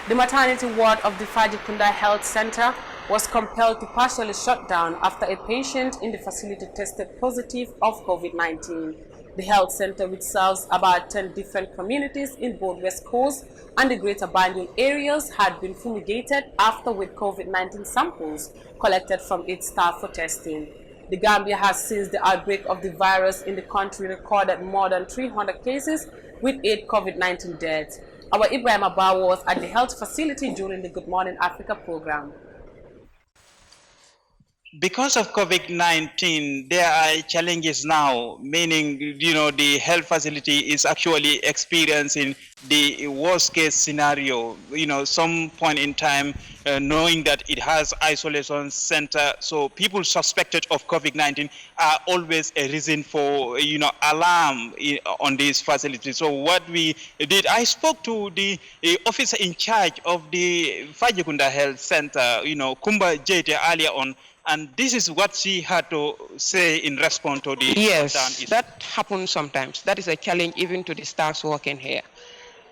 The maternity ward of the Fajikunda Health Center was compelled to partially shut down after a patient in the facility tested positive of COVID-19. The health center, which serves about 10 different communities in both West Coast and the Greater Banjul areas, had been fumigated after with COVID-19 samples collected from its staff for testing. The Gambia has, since the outbreak of the virus in the country, recorded more than 300 cases with 8 COVID-19 deaths. Our Ibrahim Abba was at the health facility during the Good Morning Africa program. Because of COVID-19, there are challenges now, meaning, the health facility is actually experiencing the worst case scenario, some point in time, knowing that it has isolation center. So people suspected of COVID-19 are always a reason for, alarm on these facilities. So what we did, I spoke to the officer in charge of the Fajikunda Health Center, Kumba Jete, earlier on. And this is what she had to say in response to the Yes, that happens sometimes. That is a challenge even to the staffs working here.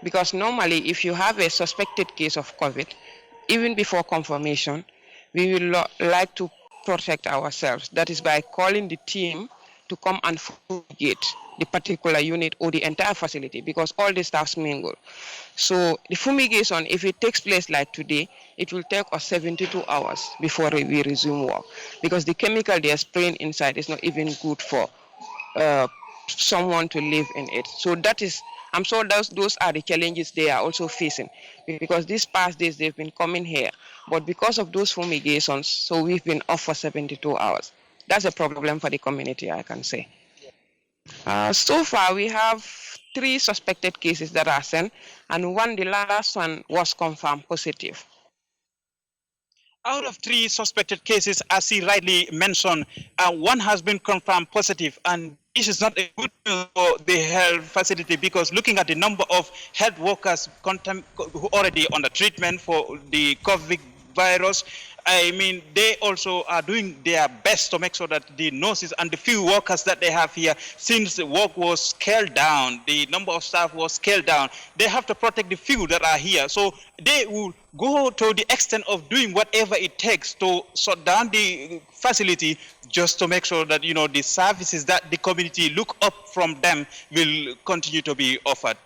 Because normally, if you have a suspected case of COVID, even before confirmation, we will like to protect ourselves. That is by calling the team to come and fumigate the particular unit or the entire facility, because all the staffs mingle. So the fumigation, if it takes place like today, it will take us 72 hours before we resume work, because the chemical they are spraying inside is not even good for someone to live in it. So that is, I'm sure those are the challenges they are also facing, because these past days they've been coming here, but because of those fumigations, so we've been off for 72 hours. That's a problem for the community, I can say. So far, we have 3 suspected cases that are sent, and the last one was confirmed positive. Out of 3 suspected cases, as he rightly mentioned, 1 has been confirmed positive, and this is not a good news for the health facility, because looking at the number of health workers who already under treatment for the COVID virus, I mean, they also are doing their best to make sure that the nurses and the few workers that they have here, since the work was scaled down, the number of staff was scaled down, they have to protect the few that are here. So they will go to the extent of doing whatever it takes to shut down the facility, just to make sure that, the services that the community look up from them will continue to be offered.